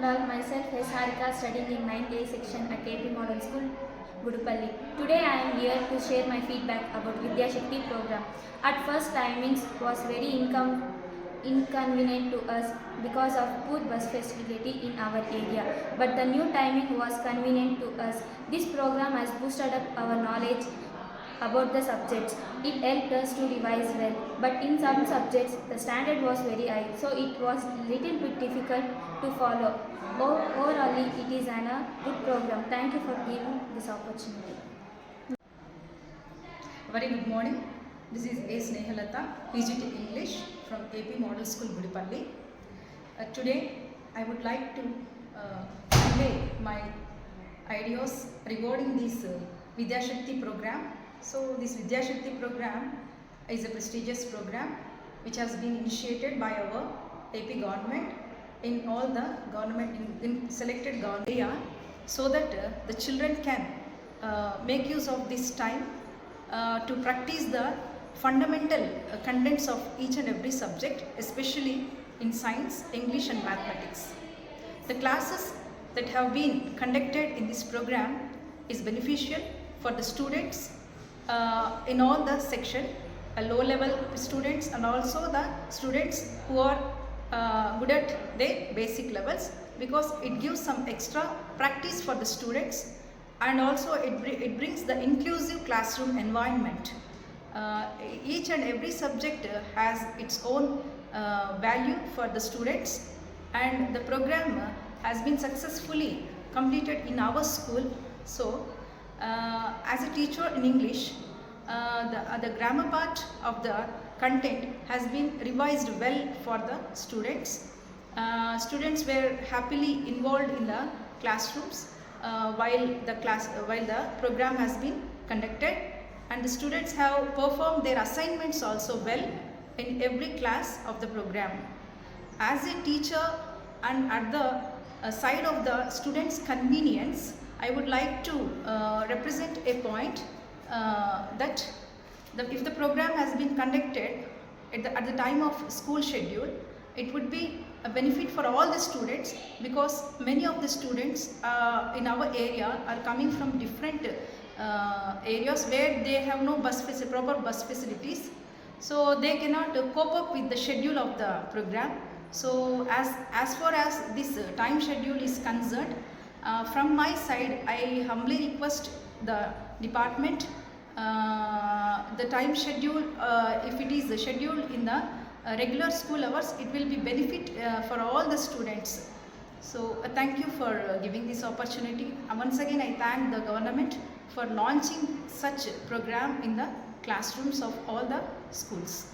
all, myself is Harika, studying in 9th A section at AP Model School, Gudupalli. Today I am here to share my feedback about Vidya Shakti program. At first, timings was very inconvenient to us because of poor bus facility in our area. But the new timing was convenient to us. This program has boosted up our knowledge about the subjects. It helped us to revise well, but in some subjects the standard was very high, so it was little bit difficult to follow. Overall, it is a good program. Thank you for giving this opportunity. Very good morning. This is A. Snehalata, PGT English from AP Model School, Gudupalli. Today, I would like to convey my ideas regarding this Vidya Shakti program. So, this Vidya Shakti program is a prestigious program which has been initiated by our AP government in all the government in selected government area, so that the children can make use of this time to practice the fundamental contents of each and every subject, especially in science, English and mathematics. The classes that have been conducted in this program is beneficial for the students in all the section, low level students and also the students who are good at their basic levels, because it gives some extra practice for the students, and also it brings the inclusive classroom environment. Each and every subject has its own value for the students, and the program has been successfully completed in our school. So as a teacher in English, the grammar part of the content has been revised well for the students. Students were happily involved in the classrooms while the program has been conducted, and the students have performed their assignments also well in every class of the program. As a teacher and at the side of the students' convenience, I would like to represent a point that if the program has been conducted at the time of school schedule, it would be a benefit for all the students, because many of the students in our area are coming from different areas where they have no proper bus facilities, so they cannot cope up with the schedule of the program. So as far as this time schedule is concerned, from my side I humbly request the department, the time schedule, if it is scheduled in the regular school hours, it will be benefit for all the students. So thank you for giving this opportunity. Once again I thank the government for launching such program in the classrooms of all the schools.